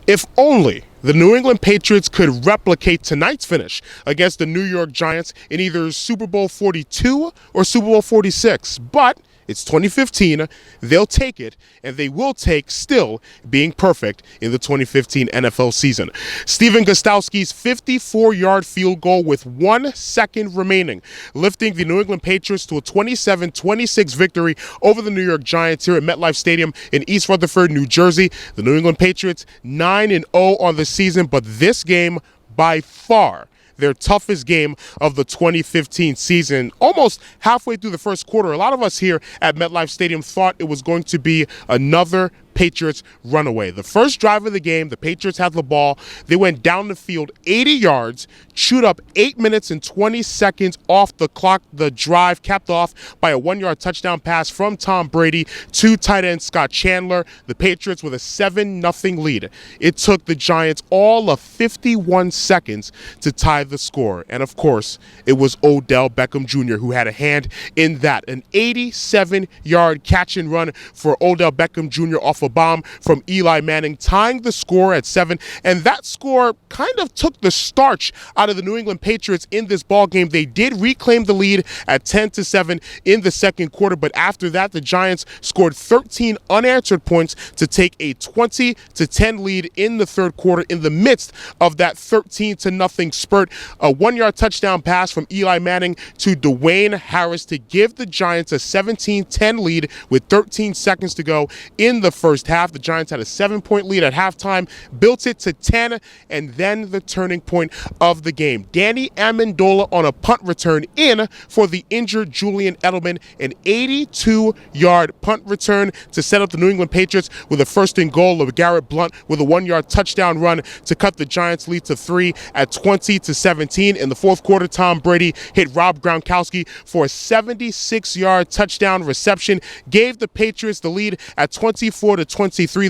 If only the New England Patriots could replicate tonight's finish against the New York Giants in either Super Bowl 42 or Super Bowl 46. But it's 2015. They'll take it, and they will take still being perfect in the 2015 NFL season. Stephen Gostkowski's 54-yard field goal with 1 second remaining, lifting the New England Patriots to a 27-26 victory over the New York Giants here at MetLife Stadium in East Rutherford, New Jersey. The New England Patriots 9-0 on the season, but this game by far their toughest game of the 2015 season. Almost halfway through the first quarter, a lot of us here at MetLife Stadium thought it was going to be another Patriots runaway. The first drive of the game, the Patriots had the ball. They went down the field 80 yards, chewed up 8 minutes and 20 seconds off the clock. The drive capped off by a 1-yard touchdown pass from Tom Brady to tight end Scott Chandler. The Patriots with a 7-0 lead. It took the Giants all of 51 seconds to tie the score. And of course, it was Odell Beckham Jr. who had a hand in that. An 87-yard catch and run for Odell Beckham Jr. off a bomb from Eli Manning, tying the score at 7. And that score kind of took the starch out of the New England Patriots in this ball game. They did reclaim the lead at 10-7 in the second quarter, but after that, the Giants scored 13 unanswered points to take a 20-10 lead in the third quarter. In the midst of that 13-0 spurt, a 1-yard touchdown pass from Eli Manning to Dwayne Harris to give the Giants a 17-10 lead with 13 seconds to go in the first half. The Giants had a 7-point lead at halftime, built it to 10, and then the turning point of the game. Danny Amendola on a punt return in for the injured Julian Edelman, an 82-yard punt return to set up the New England Patriots with a first and goal of Garrett Blount with a 1-yard touchdown run to cut the Giants' lead to 3 at 20-17. In the fourth quarter, Tom Brady hit Rob Gronkowski for a 76-yard touchdown reception, gave the Patriots the lead at 24-23.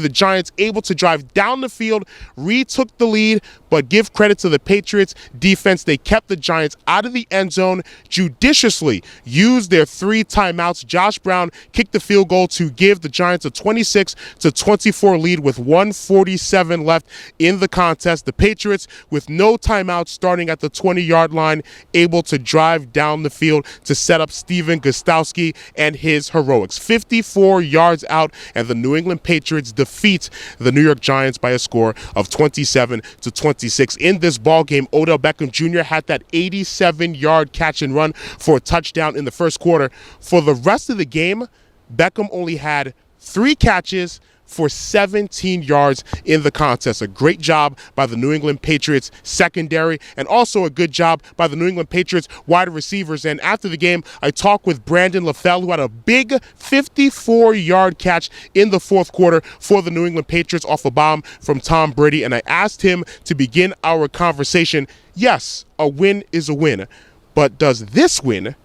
The Giants able to drive down the field, retook the lead, but give credit to the Patriots defense. They kept the Giants out of the end zone, judiciously used their 3 timeouts. Josh Brown kicked the field goal to give the Giants a 26-24 lead with 1:47 left in the contest. The Patriots, with no timeouts starting at the 20-yard line, able to drive down the field to set up Stephen Gostkowski and his heroics. 54 yards out, and the New England Patriots defeat the New York Giants by a score of 27-26. In this ball game, Odell Beckham Jr. had that 87-yard catch and run for a touchdown in the first quarter. For the rest of the game, Beckham only had 3 catches for 17 yards in the contest. A great job by the New England Patriots secondary, and also a good job by the New England Patriots wide receivers. And after the game, I talked with Brandon LaFell, who had a big 54-yard catch in the fourth quarter for the New England Patriots off a bomb from Tom Brady. And I asked him to begin our conversation. Yes, a win is a win, but does this win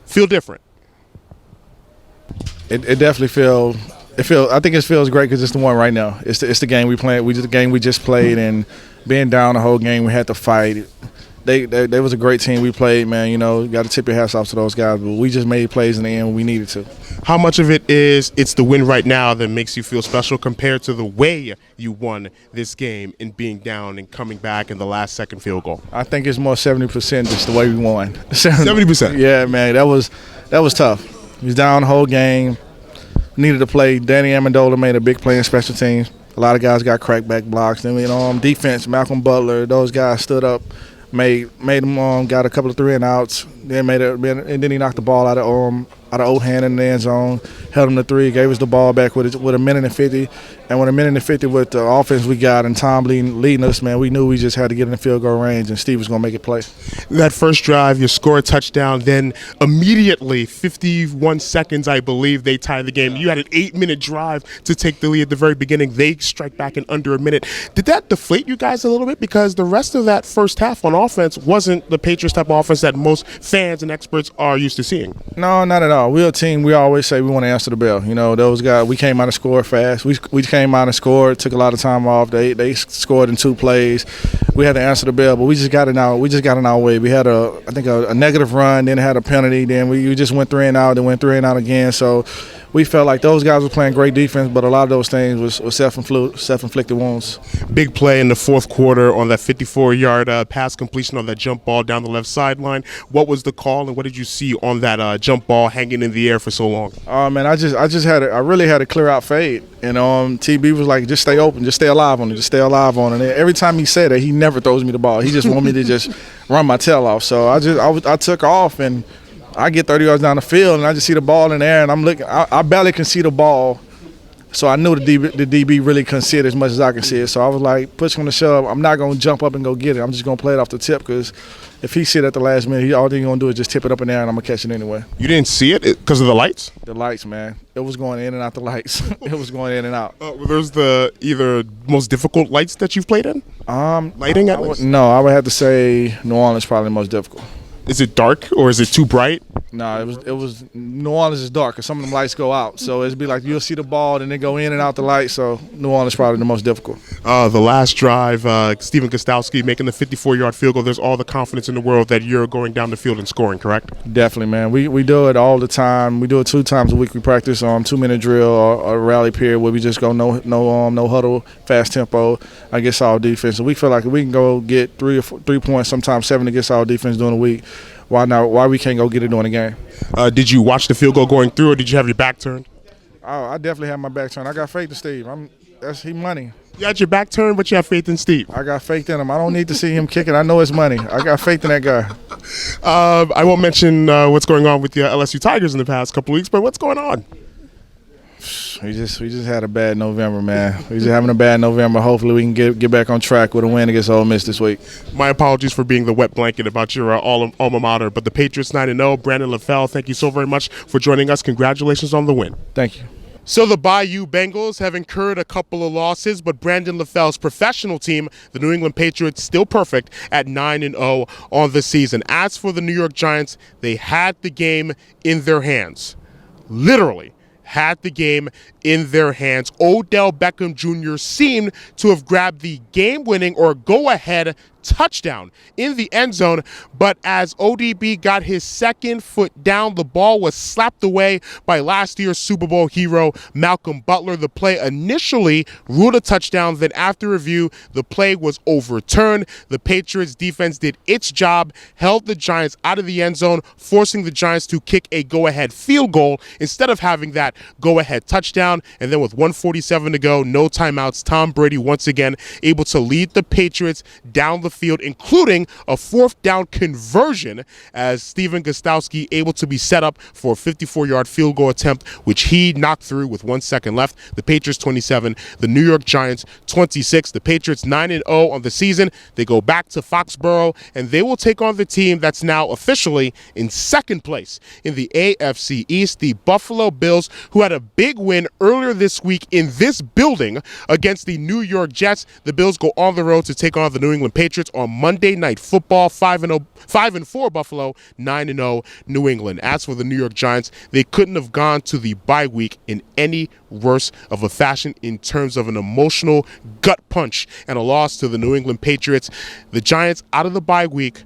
feel different? It definitely feels. I think it feels great because it's the one right now. It's the game we played. The game we just played, and being down the whole game, we had to fight. They was a great team we played, man. You know, you got to tip your hats off to those guys. But we just made plays in the end when we needed to. How much of it is it's the win right now that makes you feel special compared to the way you won this game in being down and coming back in the last second field goal? I think it's more 70% just the way we won. 70%? Yeah, man. That was tough. He was down the whole game. Needed to play. Danny Amendola made a big play in special teams. A lot of guys got crackback blocks. Then defense, Malcolm Butler, those guys stood up, made them got a couple of 3-and-outs. Then and then he knocked the ball out of Oldhand in the end zone, held him to 3, gave us the ball back with a minute and 50. And with a minute and 50 with the offense we got and Tom leading us, man, we knew we just had to get in the field goal range, and Steve was going to make it play. That first drive, you score a touchdown, then immediately, 51 seconds, I believe, they tie the game. You had an 8-minute drive to take the lead at the very beginning. They strike back in under a minute. Did that deflate you guys a little bit? Because the rest of that first half on offense wasn't the Patriots type of offense that most fans and experts are used to seeing. No, not at all. We're a team, we always say we want to answer the bell. You know, those guys, we came out and scored fast. We came out and scored, took a lot of time off. They scored in 2 plays. We had to answer the bell, but we just got in our way. We had a negative run, then had a penalty, then we just went 3-and-out, then went 3-and-out again. So we felt like those guys were playing great defense, but a lot of those things was self-inflicted wounds. Big play in the fourth quarter on that 54-yard pass completion on that jump ball down the left sideline. What was the call, and what did you see on that jump ball hanging in the air for so long? Man, I really had a clear out fade, and TB was like, just stay open, just stay alive on it, just stay alive on it. And every time he said it, he never throws me the ball. He just want me to just run my tail off. So I took off, and I get 30 yards down the field, and I just see the ball in the air, and I'm looking. I barely can see the ball, so I knew the DB really couldn't see it as much as I can see it. So I was like, push on the shove. I'm not going to jump up and go get it. I'm just going to play it off the tip, because if he see it at the last minute, all he's going to do is just tip it up in the air, and I'm going to catch it anyway. You didn't see it because of the lights? The lights, man. It was going in and out the lights. It was going in and out. There's the either most difficult lights that you've played in? Lighting at least? No, I would have to say New Orleans probably the most difficult. Is it dark or is it too bright? No, it was New Orleans is dark because some of them lights go out. So it'd be like you'll see the ball and then go in and out the light. So New Orleans is probably the most difficult. The last drive, Stephen Gostkowski making the 54-yard field goal. There's all the confidence in the world that you're going down the field and scoring, correct? Definitely, man. We do it all the time. We do it 2 times a week. We practice 2-minute drill or a rally period where we just go no huddle, fast tempo against our defense. And we feel like we can go get 3 points, sometimes 7 against our defense during the week. Why we can't go get it during the game? Did you watch the field goal going through, or did you have your back turned? Oh, I definitely have my back turned. I got faith in Steve. He money. You had your back turned, but you have faith in Steve. I got faith in him. I don't need to see him kicking. I know it's money. I got faith in that guy. I won't mention what's going on with the LSU Tigers in the past couple of weeks, but what's going on? We just had a bad November, man. We're just having a bad November. Hopefully we can get back on track with a win against Ole Miss this week. My apologies for being the wet blanket about your alma mater, but the Patriots 9-0. Brandon LaFell, thank you so very much for joining us. Congratulations on the win. Thank you. So the Bayou Bengals have incurred a couple of losses, but Brandon LaFell's professional team, the New England Patriots, still perfect at 9-0 on the season. As for the New York Giants, they had the game in their hands. Literally had the game in their hands. Odell Beckham Jr. seemed to have grabbed the game-winning or go-ahead touchdown in the end zone, but as ODB got his second foot down, the ball was slapped away by last year's Super Bowl hero Malcolm Butler. The play initially ruled a touchdown, then after review, the play was overturned. The Patriots defense did its job, held the Giants out of the end zone, forcing the Giants to kick a go-ahead field goal instead of having that go-ahead touchdown. And then with 1:47 to go, no timeouts, Tom Brady once again able to lead the Patriots down the field, including a 4th down conversion as Stephen Gostkowski able to be set up for a 54-yard field goal attempt, which he knocked through with 1 second left. The Patriots 27, the New York Giants 26. The Patriots 9-0 on the season. They go back to Foxborough, and they will take on the team that's now officially in second place in the AFC East, the Buffalo Bills, who had a big win earlier this week in this building against the New York Jets. The Bills go on the road to take on the New England Patriots on Monday Night Football. 5-4 Buffalo, 9-0 New England. As for the New York Giants, they couldn't have gone to the bye week in any worse of a fashion in terms of an emotional gut punch and a loss to the New England Patriots. The Giants out of the bye week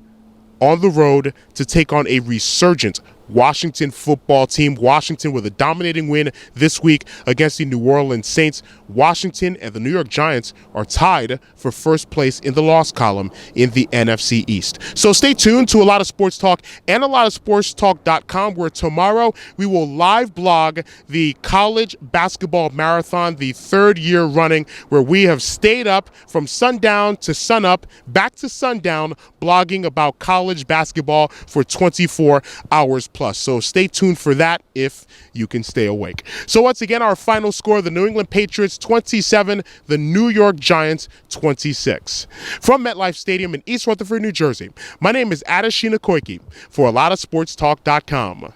on the road to take on a resurgent Washington football team. Washington with a dominating win this week against the New Orleans Saints. Washington and the New York Giants are tied for first place in the loss column in the NFC East. So stay tuned to A Lot of Sports Talk and ALotofSportsTalk.com, where tomorrow we will live blog the college basketball marathon, the 3rd year running, where we have stayed up from sundown to sunup, back to sundown, blogging about college basketball for 24 hours plus. So stay tuned for that if you can stay awake. So once again, our final score, the New England Patriots 27, the New York Giants 26. From MetLife Stadium in East Rutherford, New Jersey, my name is Adeshina Koike for ALotofSportsTalk.com.